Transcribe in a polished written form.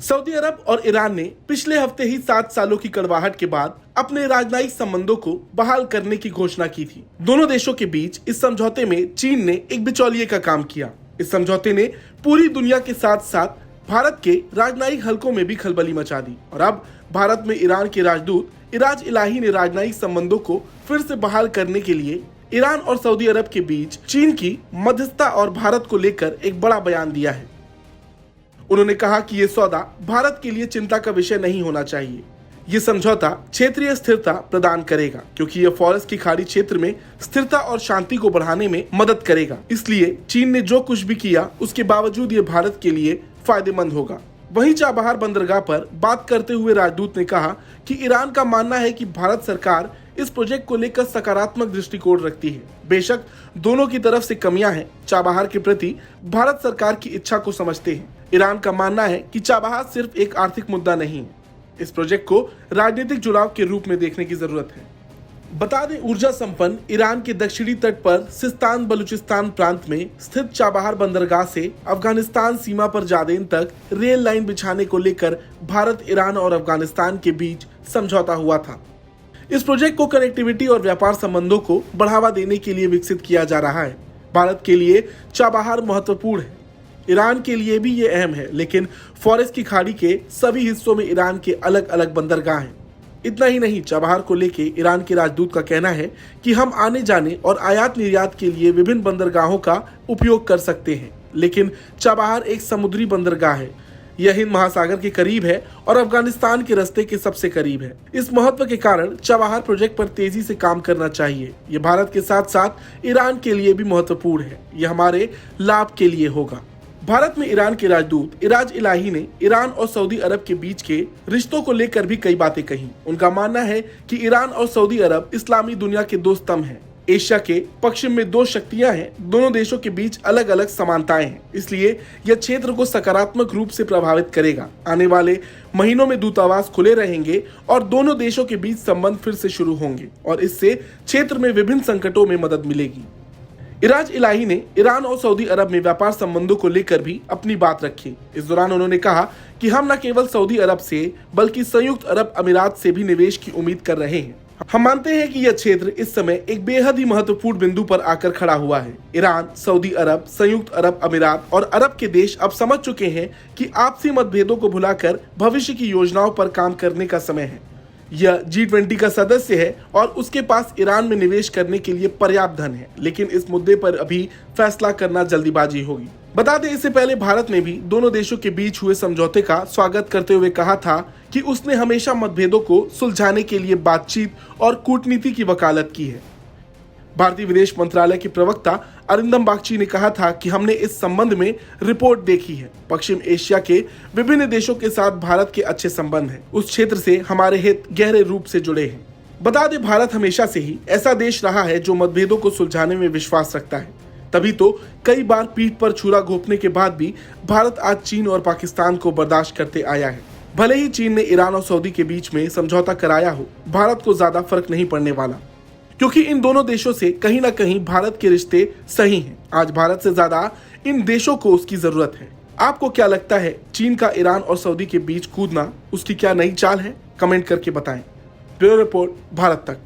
Saudi अरब और Iran ने पिछले हफ्ते ही 7 सालों की कड़वाहट के बाद अपने राजनयिक संबंधों को बहाल करने की घोषणा की थी। दोनों देशों के बीच इस समझौते में चीन ने एक बिचौलिए का काम किया। इस समझौते ने पूरी दुनिया के साथ साथ भारत के राजनयिक हलकों में भी खलबली मचा दी और अब भारत में ईरान के राजदूत इराज इलाही ने राजनयिक संबंधों को फिर से बहाल करने के लिए ईरान और सऊदी अरब के बीच चीन की मध्यस्थता और भारत को लेकर एक बड़ा बयान दिया है। उन्होंने कहा कि ये सौदा भारत के लिए चिंता का विषय नहीं होना चाहिए। ये समझौता क्षेत्रीय स्थिरता प्रदान करेगा क्योंकि यह फॉरेस्ट की खाड़ी क्षेत्र में स्थिरता और शांति को बढ़ाने में मदद करेगा। इसलिए चीन ने जो कुछ भी किया उसके बावजूद ये भारत के लिए फायदेमंद होगा। वहीं चाबहार बंदरगाह पर बात करते हुए राजदूत ने कहा कि ईरान का मानना है कि भारत सरकार इस प्रोजेक्ट को लेकर सकारात्मक दृष्टिकोण रखती है। बेशक दोनों की तरफ से कमियां हैं, चाबहार के प्रति भारत सरकार की इच्छा को समझते हैं। ईरान का मानना है कि चाबहार सिर्फ एक आर्थिक मुद्दा नहीं है, इस प्रोजेक्ट को राजनीतिक जुड़ाव के रूप में देखने की जरूरत है। बता दें, ऊर्जा संपन्न ईरान के दक्षिणी तट पर सिस्तान बलूचिस्तान प्रांत में स्थित चाबहार बंदरगाह से अफगानिस्तान सीमा पर जादेन तक रेल लाइन बिछाने को लेकर भारत, ईरान और अफगानिस्तान के बीच समझौता हुआ था। इस प्रोजेक्ट को कनेक्टिविटी और व्यापार संबंधों को बढ़ावा देने के लिए विकसित किया जा रहा है। भारत के लिए चाबहार महत्वपूर्ण है, ईरान के लिए भी ये अहम है, लेकिन फॉरेस्ट की खाड़ी के सभी हिस्सों में ईरान के अलग अलग बंदरगाह हैं। इतना ही नहीं, चाबहार को लेके ईरान के राजदूत का कहना है कि हम आने जाने और आयात निर्यात के लिए विभिन्न बंदरगाहों का उपयोग कर सकते हैं, लेकिन चाबहार एक समुद्री बंदरगाह है। यह हिंद महासागर के करीब है और अफगानिस्तान के रास्ते के सबसे करीब है। इस महत्व के कारण चाबहार प्रोजेक्ट पर तेजी से काम करना चाहिए। यह भारत के साथ साथ ईरान के लिए भी महत्वपूर्ण है। यह हमारे लाभ के लिए होगा। भारत में ईरान के राजदूत इराज इलाही ने ईरान और सऊदी अरब के बीच के रिश्तों को लेकर भी कई बातें कही। उनका मानना है कि ईरान और सऊदी अरब इस्लामी दुनिया के दो स्तंभ हैं। एशिया के पश्चिम में दो शक्तियां हैं। दोनों देशों के बीच अलग अलग समानताएं हैं, इसलिए यह क्षेत्र को सकारात्मक रूप से प्रभावित करेगा। आने वाले महीनों में दूतावास खुले रहेंगे और दोनों देशों के बीच संबंध फिर से शुरू होंगे और इससे क्षेत्र में विभिन्न संकटों में मदद मिलेगी। इराज इलाही ने ईरान और सऊदी अरब में व्यापार संबंधों को लेकर भी अपनी बात रखी। इस दौरान उन्होंने कहा कि हम न केवल सऊदी अरब से बल्कि संयुक्त अरब अमीरात से भी निवेश की उम्मीद कर रहे हैं। हम मानते हैं कि यह क्षेत्र इस समय एक बेहद ही महत्वपूर्ण बिंदु पर आकर खड़ा हुआ है। ईरान, सऊदी अरब, संयुक्त अरब अमीरात और अरब के देश अब समझ चुके हैं कि आपसी मतभेदों को भुलाकर भविष्य की योजनाओं पर काम करने का समय है। यह G20 का सदस्य है और उसके पास ईरान में निवेश करने के लिए पर्याप्त धन है, लेकिन इस मुद्दे पर अभी फैसला करना जल्दीबाजी होगी। बता दें, इससे पहले भारत ने भी दोनों देशों के बीच हुए समझौते का स्वागत करते हुए कहा था कि उसने हमेशा मतभेदों को सुलझाने के लिए बातचीत और कूटनीति की वकालत की है। भारतीय विदेश मंत्रालय के प्रवक्ता अरिंदम बागची ने कहा था कि हमने इस संबंध में रिपोर्ट देखी है। पश्चिम एशिया के विभिन्न देशों के साथ भारत के अच्छे संबंध हैं। उस क्षेत्र से हमारे हित गहरे रूप से जुड़े हैं। बता दें, भारत हमेशा से ही ऐसा देश रहा है जो मतभेदों को सुलझाने में विश्वास रखता है। तभी तो कई बार पीठ पर छुरा घोंपने के बाद भी भारत आज चीन और पाकिस्तान को बर्दाश्त करते आया है। भले ही चीन ने ईरान और सऊदी के बीच में समझौता कराया हो, भारत को ज्यादा फर्क नहीं पड़ने वाला, क्योंकि इन दोनों देशों से कहीं ना कहीं भारत के रिश्ते सही हैं। आज भारत से ज्यादा इन देशों को उसकी जरूरत है। आपको क्या लगता है, चीन का ईरान और सऊदी के बीच कूदना उसकी क्या नई चाल है? कमेंट करके बताएं। ब्यूरो रिपोर्ट, भारत तक।